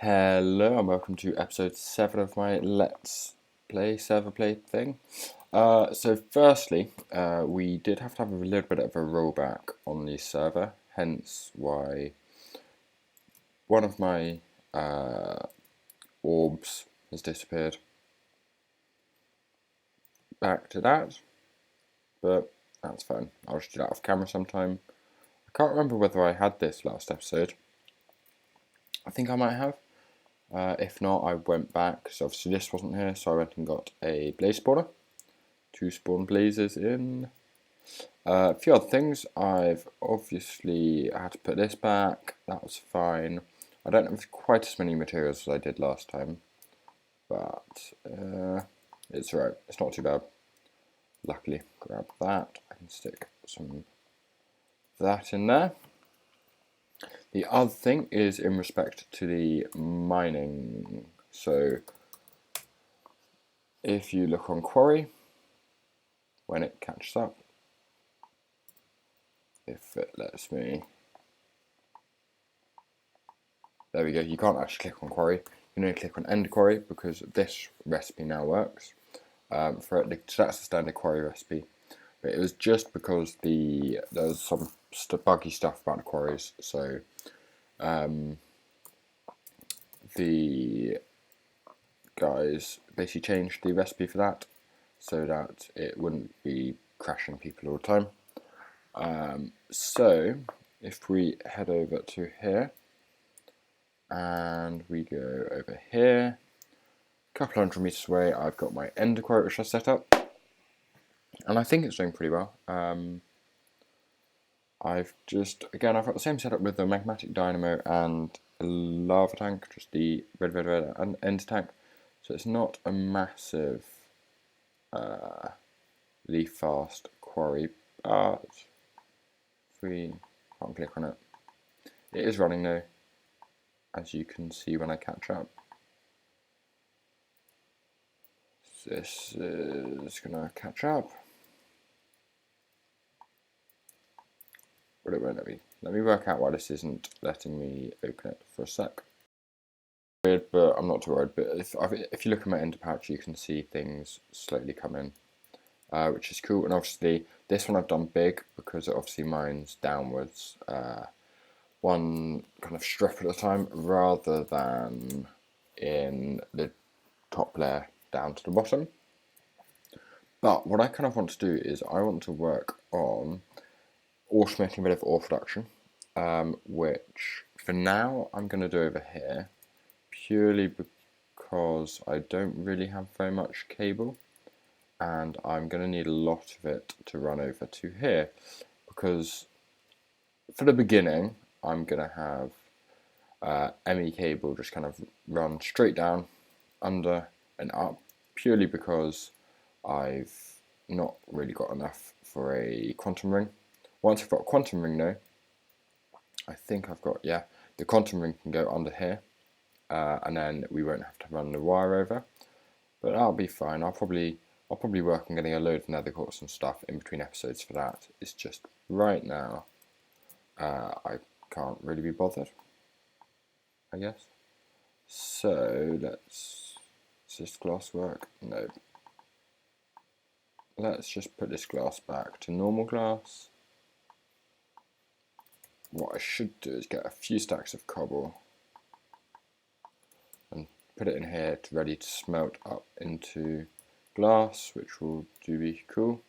Hello and welcome to episode 7 of my Let's Play server play thing. So firstly, we did have to have a little bit of a rollback on the server, hence why one of my orbs has disappeared. Back to that, but that's fine. I'll just do that off camera sometime. I can't remember whether I had this last episode. I think I might have. If not, I went back, because obviously this wasn't here, so I went and got a blaze spawner to spawn blazes in. A few other things, I've obviously had to put this back, that was fine. I don't have quite as many materials as I did last time, but it's alright, it's not too bad. Luckily, grab that, I can stick some of that in there. The other thing is in respect to the mining. So if you look on Quarry, when it catches up, if it lets me, there we go, you can't actually click on Quarry, you can only click on End Quarry because this recipe now works. So that's the standard Quarry recipe, but it was just because there's some buggy stuff about the quarries, so the guys basically changed the recipe for that so that it wouldn't be crashing people all the time. So if we head over to here and we go over here, a couple hundred meters away, I've got my ender quarry which I set up, and I think it's doing pretty well. I've got the same setup with the magmatic dynamo and a lava tank, just the red and ender tank. So it's not a massive fast quarry, but if we can't click on it, it is running though, as you can see when I catch up. This is gonna catch up, but it won't let me. Let me work out why this isn't letting me open it for a sec. Weird, but I'm not too worried. But if you look at my ender pouch, you can see things slowly come in, which is cool. And obviously, this one I've done big because it obviously mines downwards, one kind of strip at a time, rather than in the top layer down to the bottom. But what I kind of want to do is I want to work on automating a bit of ore production, which for now I'm going to do over here, purely because I don't really have very much cable, and I'm going to need a lot of it to run over to here, because for the beginning I'm going to have ME cable just kind of run straight down, under and up, purely because I've not really got enough for a quantum ring. Once I've got a quantum ring though, I think I've got, yeah, the quantum ring can go under here, and then we won't have to run the wire over, but that'll be fine. I'll probably work on getting a load of nether quartz and stuff in between episodes for that. It's just right now I can't really be bothered, I guess. So does this glass work? No. Let's just put this glass back to normal glass. What I should do is get a few stacks of cobble and put it in here ready to smelt up into glass, which will be cool.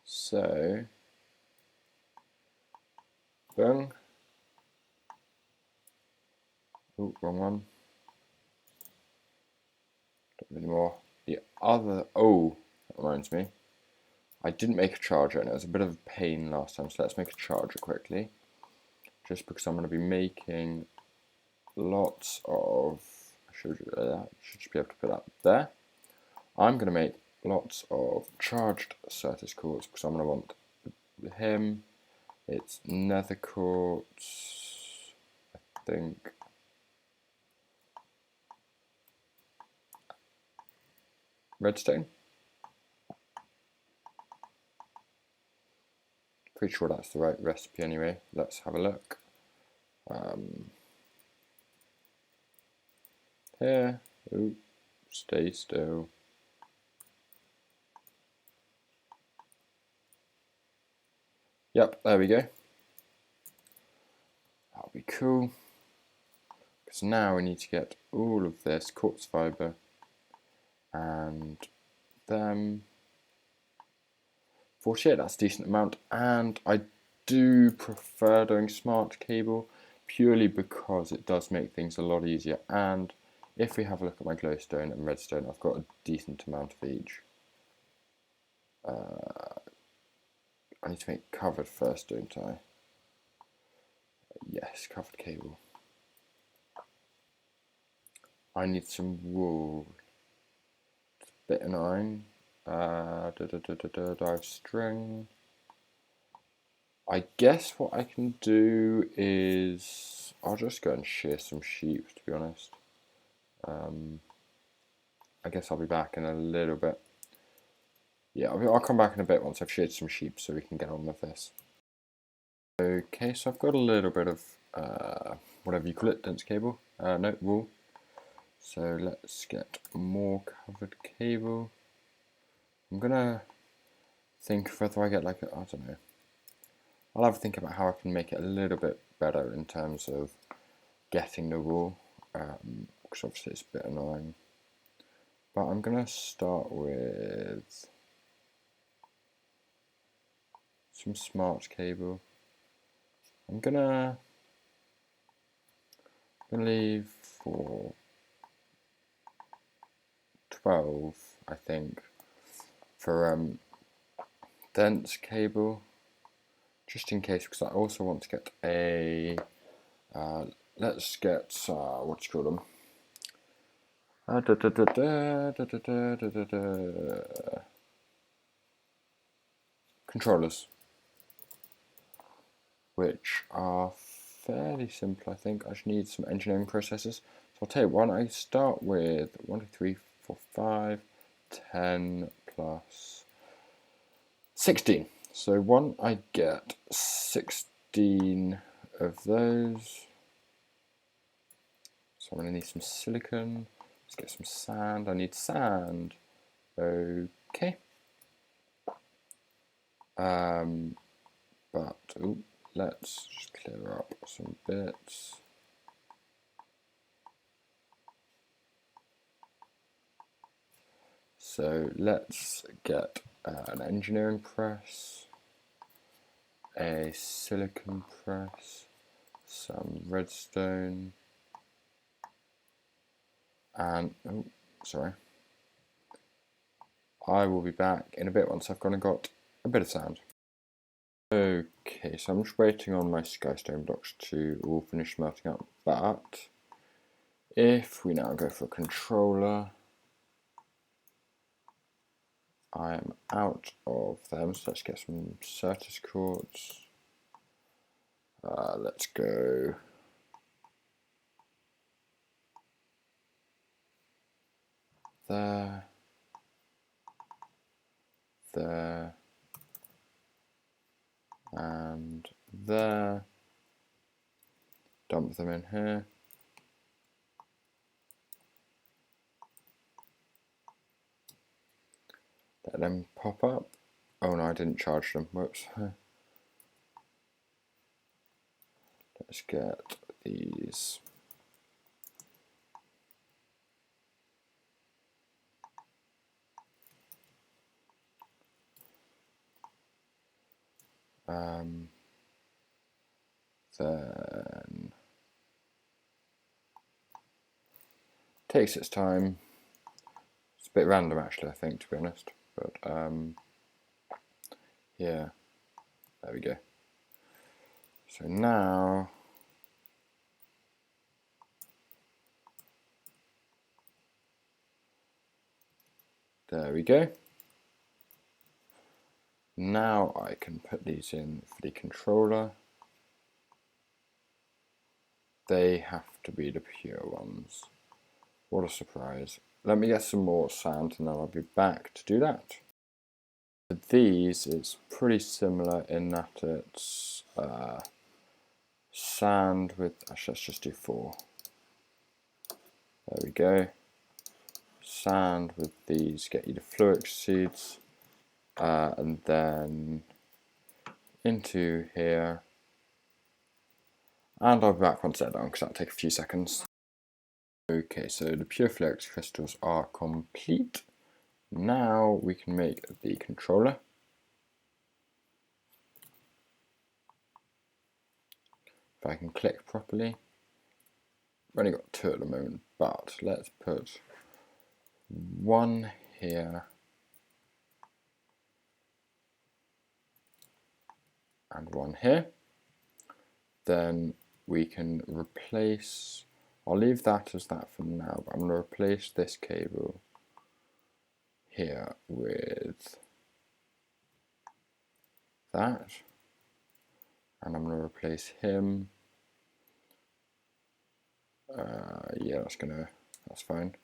So, boom. Oh, wrong one. Don't really more. The other, oh, that reminds me. I didn't make a charger, and it was a bit of a pain last time, so let's make a charger quickly. Just because I'm going to be making lots of, I should just be able to put that there. I'm going to make lots of charged Certus quartz because I'm going to want him. It's nether quartz, I think. Redstone. Pretty sure that's the right recipe anyway. Let's have a look. Here, ooh, stay still. Yep, there we go. That'll be cool. Because now we need to get all of this quartz fiber and them. 48, that's a decent amount. And I do prefer doing smart cable purely because it does make things a lot easier. And if we have a look at my glowstone and redstone, I've got a decent amount of each. I need to make covered first, don't I? Yes, covered cable. I need some wool. It's a bit annoying. Dive string. I guess what I can do is I'll just go and shear some sheep, to be honest. I guess I'll be back in a little bit. Yeah, I'll come back in a bit once I've sheared some sheep so we can get on with this. Okay, so I've got a little bit of whatever you call it, dense cable. No, wool. So let's get more covered cable. I'm gonna think of whether I get like I don't know. I'll have a think about how I can make it a little bit better in terms of getting the wool, because obviously it's a bit annoying. But I'm gonna start with some smart cable. I'm gonna leave for 12, I think, for dense cable, just in case, because I also want to get a let's get what do you call them? Controllers, which are fairly simple. I think I just need some engineering processes. So I'll tell you, why don't I start with 1, 2, 3, 4, 5, 10 plus 16. So I get 16 of those. So I'm going to need some silicon. Let's get some sand. I need sand. Okay. But let's just clear up some bits. So let's get an engineering press, a silicon press, some redstone, and sorry. I will be back in a bit once I've gone and got a bit of sand. Okay, so I'm just waiting on my skystone blocks to all finish melting up, but if we now go for a controller, I am out of them, so let's get some Certus quartz. Let's go there, there, and there. Dump them in here. Let them pop up. Oh no, I didn't charge them. Whoops. Let's get these. Then takes its time. It's a bit random actually, I think, to be honest. But yeah, there we go. So now there we go. Now I can put these in for the controller. They have to be the pure ones. What a surprise. Let me get some more sand and then I'll be back to do that. For these, it's pretty similar in that it's sand with, actually let's just do 4. There we go. Sand with these, get you the fluid seeds, and then into here. And I'll be back once they're done because that'll take a few seconds. Okay, so the pure flux crystals are complete. Now we can make the controller. If I can click properly. I've only got 2 at the moment, but let's put 1 here and 1 here. Then we can replace, I'll leave that as that for now, but I'm going to replace this cable here with that, and I'm going to replace him, yeah, that's fine,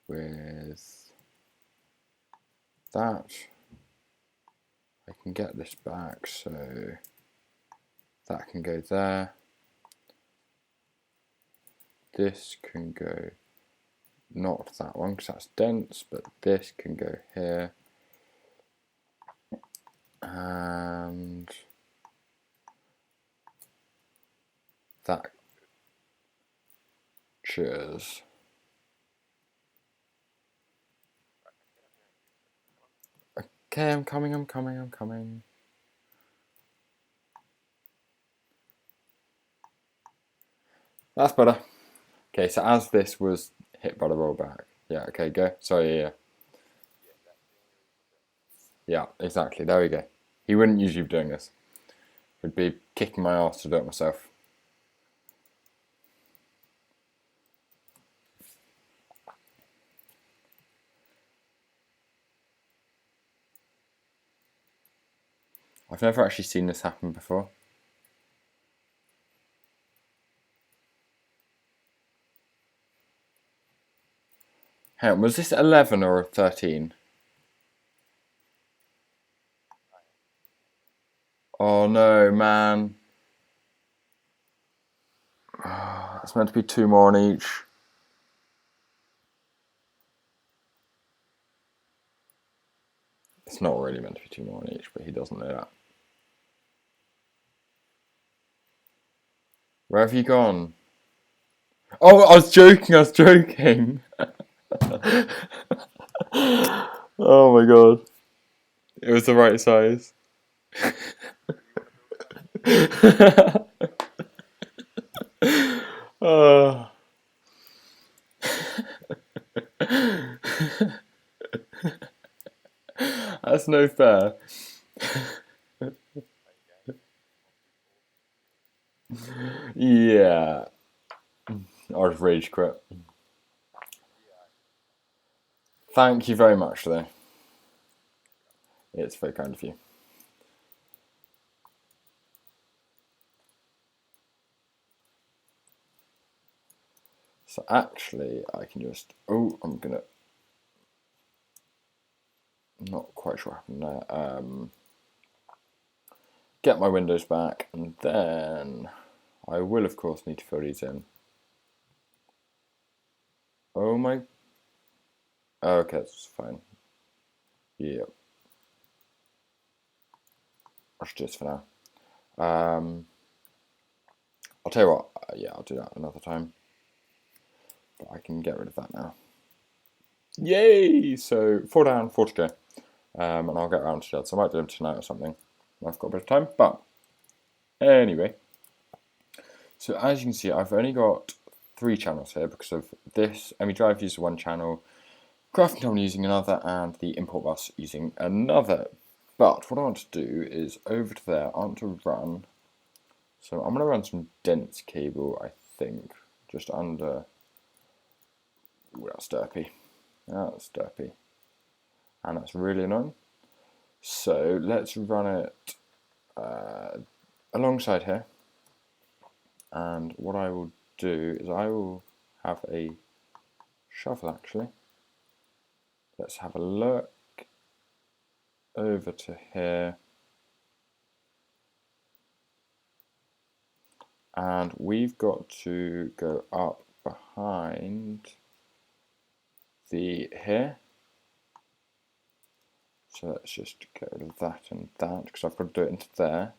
with that. I can get this back, so that can go there, this can go, not that one because that's dense, but this can go here, and that. Cheers. Okay, I'm coming. That's better. Okay, so as this was hit by the rollback. Yeah, okay, go. Sorry, yeah. Yeah, exactly. There we go. He wouldn't usually be doing this. He'd be kicking my ass to do it myself. I've never actually seen this happen before. Hang on, was this 11 or 13? Oh no, man. It's meant to be 2 more on each. It's not really meant to be 2 more on each, but he doesn't know that. Where have you gone? Oh, I was joking. Oh my god. It was the right size. Oh. That's no fair. Yeah. I was rage quit. Thank you very much, though. It's very kind of you. So actually, I can just... Oh, I'm gonna... Not quite sure what happened there. Get my windows back, and then I will, of course, need to fill these in. Oh my... Oh, okay, that's fine. Yep. I should do this for now. I'll tell you what, yeah, I'll do that another time. But I can get rid of that now. Yay! So 4 down, 4 to go. And I'll get around to that. So I might do them tonight or something. I've got a bit of time. But anyway. So as you can see, I've only got 3 channels here because of this. ME Drive uses 1 channel, Crafting Table using another, and the import bus using another. But what I want to do is over to there, I want to run. So I'm going to run some dense cable, I think, just under. Ooh, that's derpy. That's derpy. And that's really annoying. So let's run it alongside here. And what I will do is I will have a shovel actually. Let's have a look over to here. And we've got to go up behind the here. So let's just get rid of that and that, because I've got to do it into there.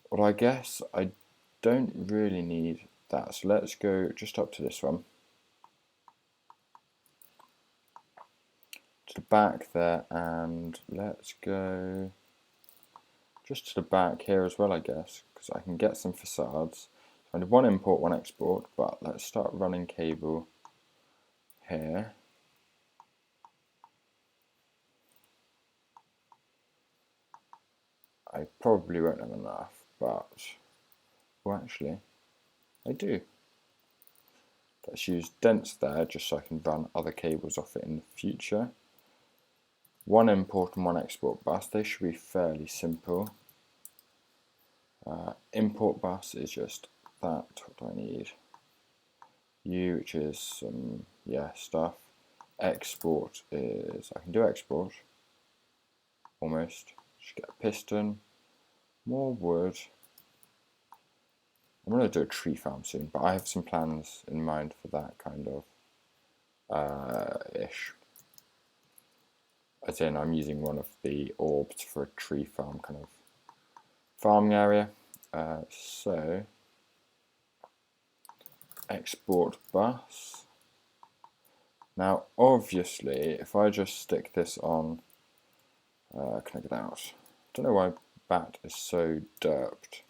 Well, I guess I don't really need that, so let's go just up to this one. To the back there, and let's go just to the back here as well, I guess, because I can get some facades. So I need one import, one export, but let's start running cable here. I probably won't have enough, but, well, actually, I do. Let's use dense there, just so I can run other cables off it in the future. One import and one export bus, they should be fairly simple. Import bus is just that, what do I need? U, which is some, stuff. Export is, I can do export, almost. Just get a piston, more wood. I'm going to do a tree farm soon, but I have some plans in mind for that kind of ish. As in, I'm using one of the orbs for a tree farm kind of farming area. So, export bus. Now, obviously, if I just stick this on, can I get out? I don't know why bat is so derped,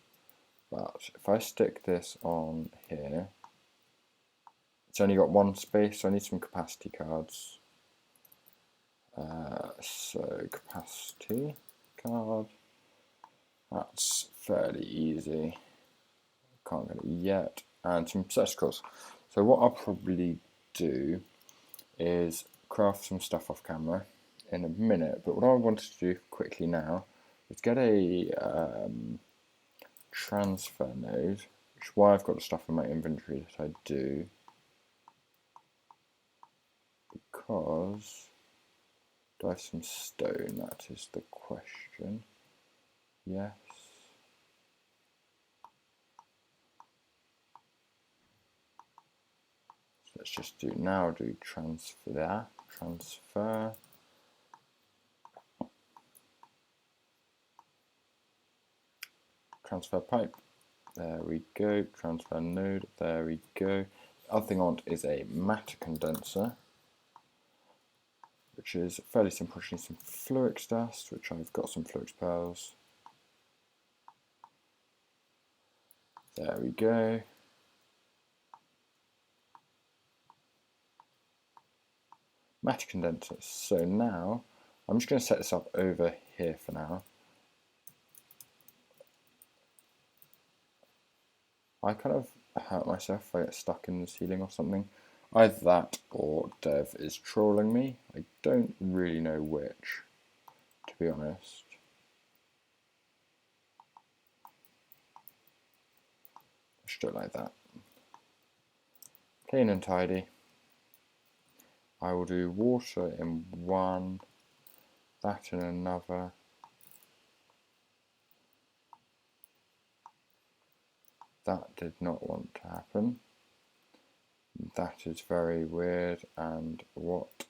but if I stick this on here, it's only got one space, so I need some capacity cards. So capacity card, that's fairly easy. Can't get it yet. And some receptacles. So what I'll probably do is craft some stuff off camera in a minute, but what I wanted to do quickly now is get a transfer node, which is why I've got the stuff in my inventory that I do, because do I have some stone? That is the question. Yes. So let's just do transfer that. Transfer pipe. There we go. Transfer node. There we go. The other thing I want is a matter condenser, which is fairly simple. I need some fluix dust, which I've got some fluix pearls. There we go. Matter condenser. So now I'm just going to set this up over here for now. I kind of hurt myself if I get stuck in the ceiling or something. Either that or Dev is trolling me. I don't really know which, to be honest. Let's do it like that. Clean and tidy. I will do water in one, that in another. That did not want to happen. That is very weird, and what?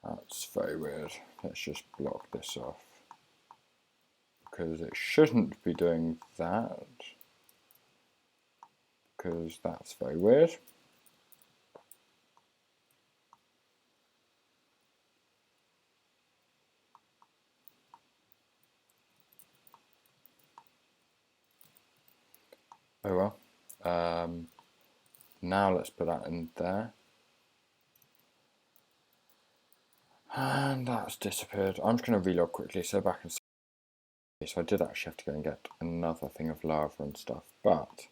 That's very weird. Let's just block this off, because it shouldn't be doing that, because that's very weird. Oh well. Now let's put that in there. And that's disappeared. I'm just going to relog quickly, so back and so I did actually have to go and get another thing of lava and stuff, but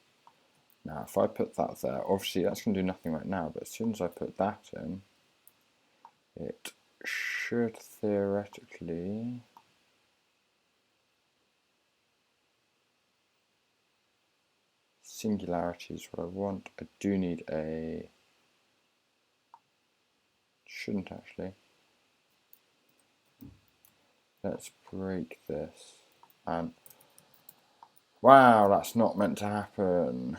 now if I put that there, obviously that's going to do nothing right now, but as soon as I put that in, it should theoretically singularity is what I want. I do need a, shouldn't actually. Let's break this, and Wow, that's not meant to happen.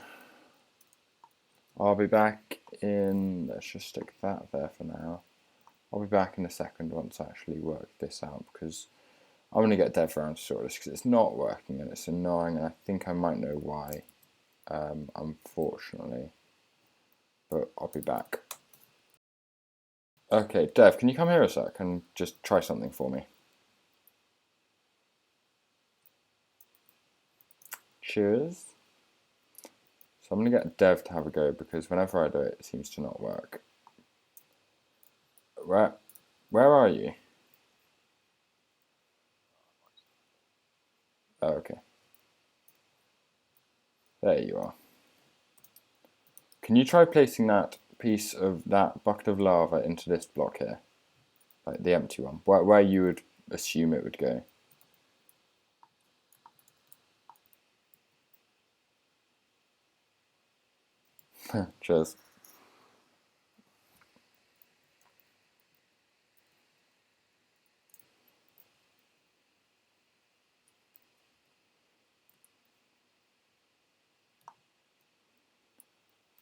I'll be back in, let's just stick that there for now. I'll be back in a second once I actually work this out, because I want to get Dev around to sort this, because it's not working and it's annoying, and I think I might know why, unfortunately. But I'll be back. Okay, Dev, can you come here a sec and just try something for me? Cheers. So I'm going to get Dev to have a go, because whenever I do it, it seems to not work. Where are you? Oh, okay. There you are. Can you try placing that piece of that bucket of lava into this block here? Like the empty one, where you would assume it would go. Cheers.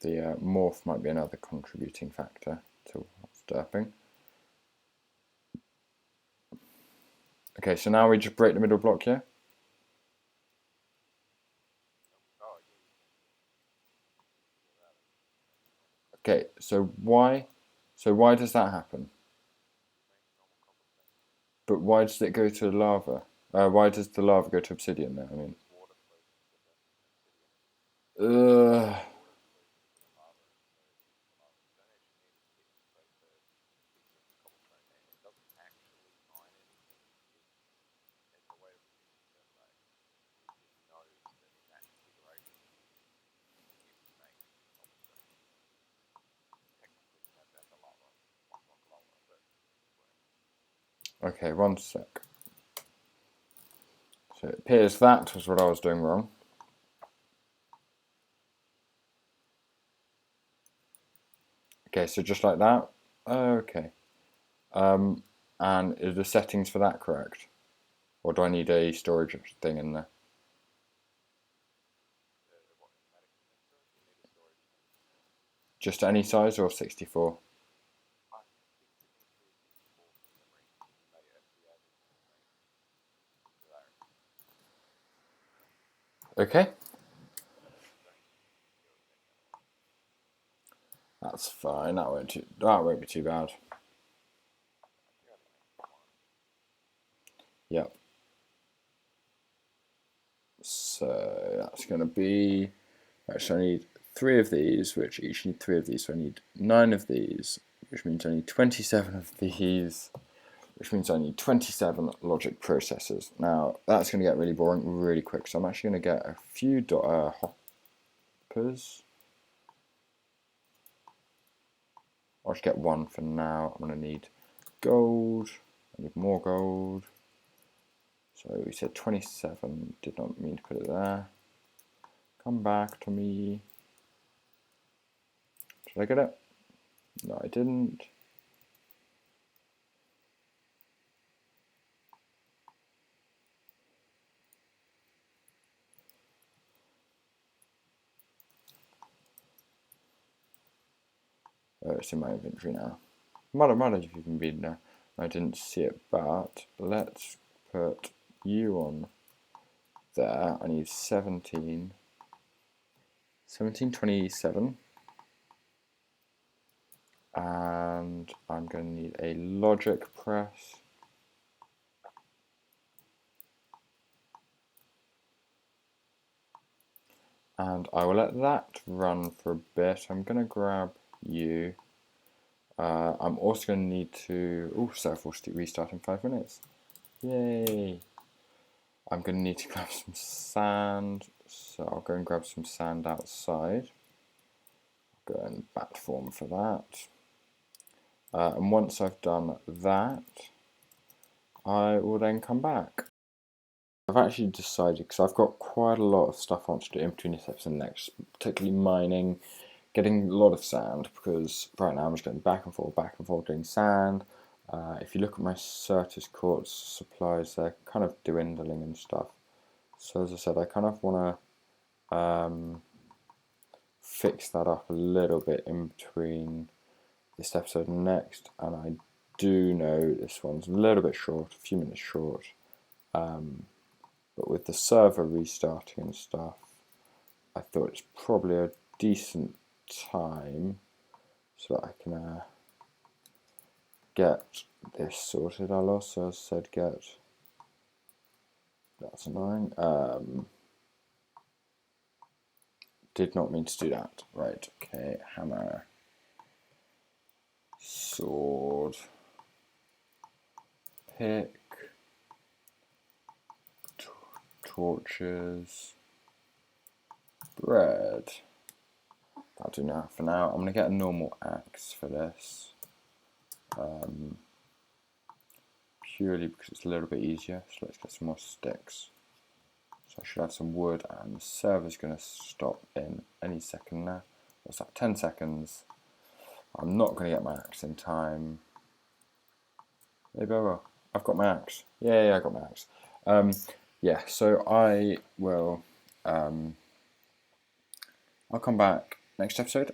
The morph might be another contributing factor to what's derping. Okay, so now we just break the middle block here. Okay, so why does that happen? But why does it go to lava? Why does the lava go to obsidian now? I mean, ugh. Okay, one sec. So it appears that was what I was doing wrong. Okay, so just like that. Okay. And are the settings for that correct? Or do I need a storage thing in there? Just any size or 64? Okay. That's fine. That won't be too bad. Yep. So that's going to be. Actually, I need 3 of these, which each need 3 of these. So I need 9 of these, which means I need 27 of these, which means I need 27 logic processors. Now that's going to get really boring really quick. So I'm actually going to get a few hoppers. I'll just get one for now. I'm going to need gold. I need more gold. So we said 27. Did not mean to put it there. Come back to me. Did I get it? No, I didn't. Oh, it's in my inventory now. Might have even been there. I didn't see it, but let's put you on there. I need 17. 1727. And I'm going to need a logic press. And I will let that run for a bit. I'm going to grab you. I'm also going to need to. Oh, Surf will restart in 5 minutes. Yay! I'm going to need to grab some sand. So I'll go and grab some sand outside. I'll go and bat form for that. And once I've done that, I will then come back. I've actually decided, because I've got quite a lot of stuff I want to do in between this episode and next, particularly mining, getting a lot of sand, because right now I'm just going back and forth doing sand. If you look at my Certus quartz supplies, they're kind of dwindling and stuff. So as I said, I kind of want to fix that up a little bit in between this episode and next, and I do know this one's a little bit short, a few minutes short, but with the server restarting and stuff, I thought it's probably a decent time so that I can get this sorted. I'll also, as I said, get, that's annoying, did not mean to do that. Right, okay, hammer, sword, pick, torches, bread. That'll do now for now. I'm going to get a normal axe for this. Purely because it's a little bit easier. So let's get some more sticks. So I should have some wood, and the server's going to stop in any second now. What's that? 10 seconds. I'm not going to get my axe in time. Maybe I will. I've got my axe. Yeah, I got my axe. Yeah, so I will. I'll come back next episode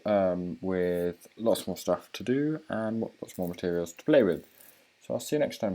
with lots more stuff to do and lots more materials to play with. So I'll see you next time.